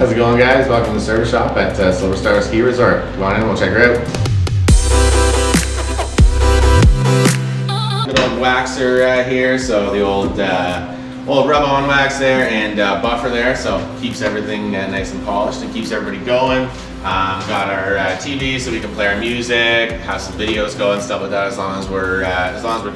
How's it going, guys? Welcome to the service shop at SilverStar Ski Resort. Come on in, we'll check her out. Good old waxer here, so the old rub-on wax there and buffer there, so keeps everything nice and polished and keeps everybody going. Got our TV so we can play our music, have some videos going, stuff like that. As long as we're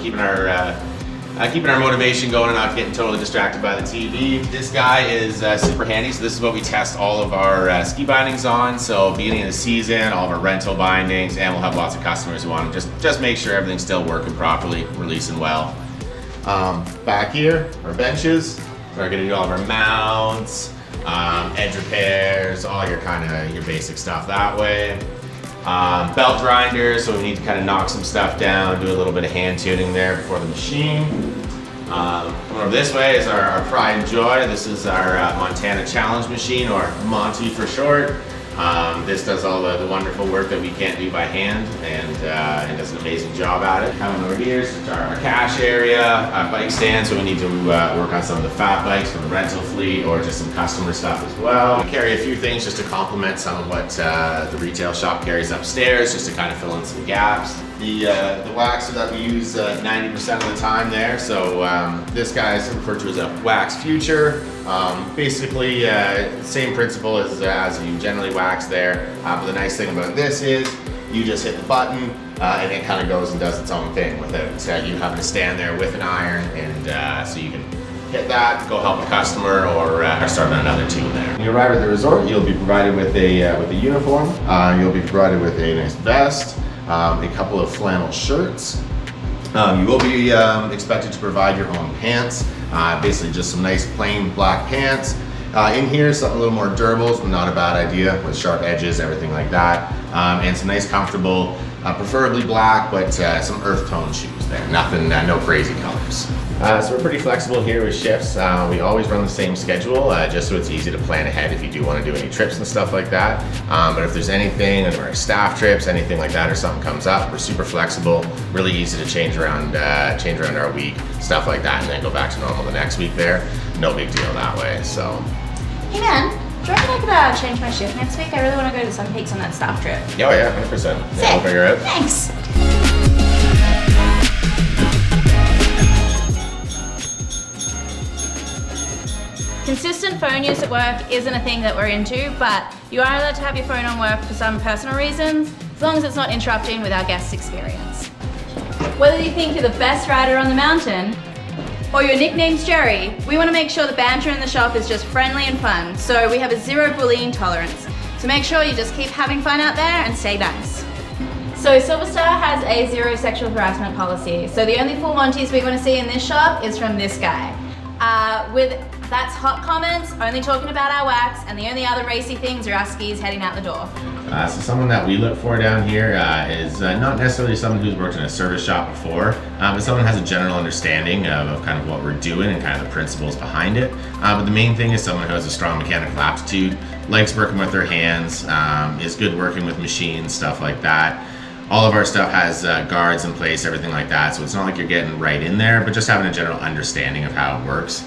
keeping our motivation going and not getting totally distracted by the TV. This guy is super handy, so this is what we test all of our ski bindings on. So beginning of the season, all of our rental bindings, and we'll have lots of customers who want to just make sure everything's still working properly, releasing well. Back here, our benches. We're gonna do all of our mounts, edge repairs, all your your basic stuff that way. Belt grinders, so we need to kind of knock some stuff down, do a little bit of hand tuning there before the machine. Coming over this way is our pride and joy. This is our Montana Challenge machine, or Monty for short. This does all the wonderful work that we can't do by hand, and does an amazing job at it. Coming over here is our cache area, bike stand, so we need to work on some of the fat bikes from the rental fleet or just some customer stuff as well. We carry a few things just to complement some of what the retail shop carries upstairs, just to kind of fill in some gaps. The waxer that we use 90% of the time there, so this guy is referred to as a wax future. Basically, same principle as you generally wax there, but the nice thing about this is you just hit the button and it kind of goes and does its own thing without you having to stand there with an iron, and so you can hit that, go help a customer, or start on another tune there. When you arrive at the resort, you'll be provided with a uniform. You'll be provided with a nice vest, a couple of flannel shirts. You will be expected to provide your own pants, basically just some nice plain black pants. In here, something a little more durable, but not a bad idea, with sharp edges, everything like that. And some nice comfortable, preferably black, but some earth tone shoes there. Nothing, no crazy colors. So we're pretty flexible here with shifts. We always run the same schedule, just so it's easy to plan ahead if you do want to do any trips and stuff like that. But if there's anything, or staff trips, anything like that, or something comes up, we're super flexible, really easy to change around our week, stuff like that, and then go back to normal the next week there. No big deal that way, so. Hey man, do you reckon I could change my shift next week? I really want to go to Sun Peaks on that staff trip. Oh yeah, 100%. Yeah, we'll figure it out. Thanks. Consistent phone use at work isn't a thing that we're into, but you are allowed to have your phone on work for some personal reasons, as long as it's not interrupting with our guests' experience. Whether you think you're the best rider on the mountain, or your nickname's Jerry, we want to make sure the banter in the shop is just friendly and fun, so we have a zero bullying tolerance. So make sure you just keep having fun out there and stay nice. So SilverStar has a zero sexual harassment policy, so the only full Monties we're going to see in this shop is from this guy. That's hot comments, only talking about our wax, and the only other racy things are our skis heading out the door. So someone that we look for down here is not necessarily someone who's worked in a service shop before, but someone who has a general understanding of kind of what we're doing and kind of the principles behind it. But the main thing is someone who has a strong mechanical aptitude, likes working with their hands, is good working with machines, stuff like that. All of our stuff has guards in place, everything like that, so it's not like you're getting right in there, but just having a general understanding of how it works.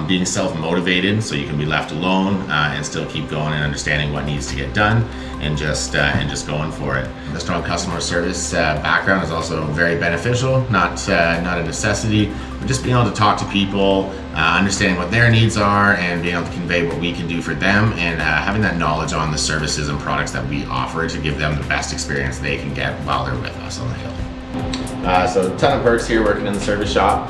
Being self-motivated, so you can be left alone and still keep going and understanding what needs to get done, and just going for it. The strong customer service background is also very beneficial, not a necessity, but just being able to talk to people, understanding what their needs are, and being able to convey what we can do for them, and having that knowledge on the services and products that we offer to give them the best experience they can get while they're with us on the hill. So a ton of perks here working in the service shop.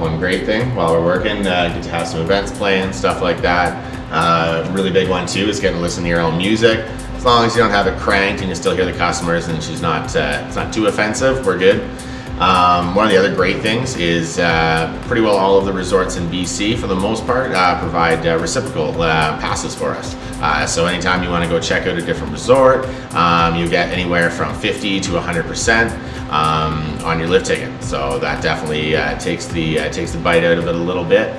One great thing while we're working, get to have some events planned, stuff like that. Really big one too is getting to listen to your own music. As long as you don't have it cranked and you still hear the customers and it's not too offensive, we're good. One of the other great things is pretty well all of the resorts in BC, for the most part, provide reciprocal passes for us. So anytime you want to go check out a different resort, you get anywhere from 50 to 100% on your lift ticket. So that definitely takes the bite out of it a little bit.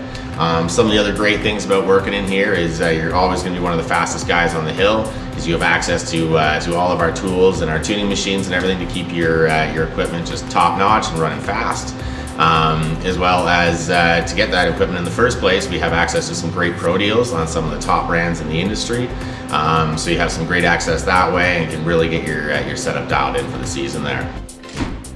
Some of the other great things about working in here is you're always going to be one of the fastest guys on the hill, because you have access to all of our tools and our tuning machines and everything to keep your equipment just top notch and running fast. as well as to get that equipment in the first place, we have access to some great pro deals on some of the top brands in the industry. So you have some great access that way and can really get your setup dialed in for the season there.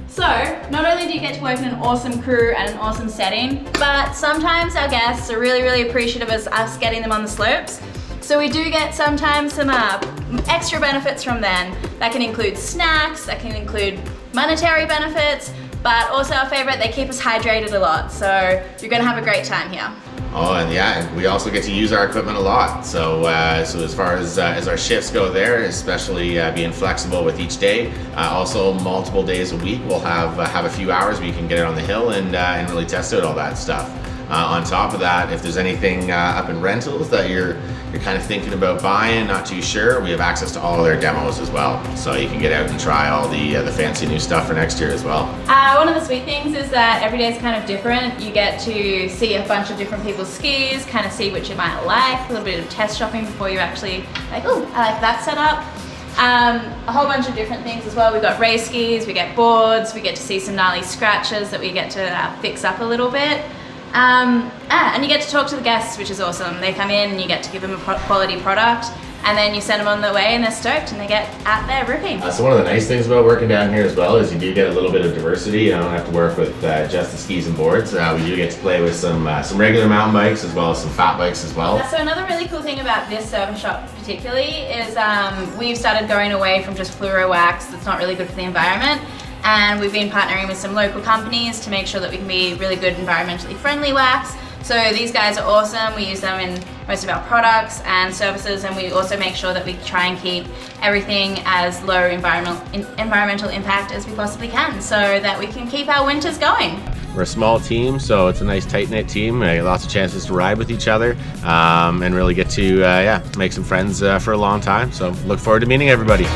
So, not only do you get to work in an awesome crew and an awesome setting, but sometimes our guests are really, really appreciative of us getting them on the slopes. So we do get sometimes some extra benefits from them. That can include snacks, that can include monetary benefits, but also our favorite, they keep us hydrated a lot. So you're gonna have a great time here. Oh, and yeah, and we also get to use our equipment a lot. So, so as far as our shifts go there, especially being flexible with each day, also multiple days a week, we'll have a few hours where you can get it on the hill and really test out all that stuff. On top of that, if there's anything up in rentals that you're kind of thinking about buying, not too sure, we have access to all of their demos as well. So you can get out and try all the fancy new stuff for next year as well. One of the sweet things is that every day is kind of different. You get to see a bunch of different people's skis, kind of see which you might like, a little bit of test shopping before you actually like, oh, I like that setup. A whole bunch of different things as well. We've got race skis, we get boards, we get to see some gnarly scratches that we get to fix up a little bit. And you get to talk to the guests, which is awesome. They come in and you get to give them a quality product, and then you send them on their way and they're stoked and they get out there ripping. So one of the nice things about working down here as well is you do get a little bit of diversity. You don't have to work with just the skis and boards. We do get to play with some regular mountain bikes as well as some fat bikes as well. So another really cool thing about this service shop particularly is we've started going away from just fluoro wax that's not really good for the environment. And we've been partnering with some local companies to make sure that we can be really good environmentally friendly wax. So these guys are awesome. We use them in most of our products and services, and we also make sure that we try and keep everything as low environmental impact as we possibly can so that we can keep our winters going. We're a small team, so it's a nice tight-knit team. Lots of chances to ride with each other and really get to make some friends for a long time. So look forward to meeting everybody.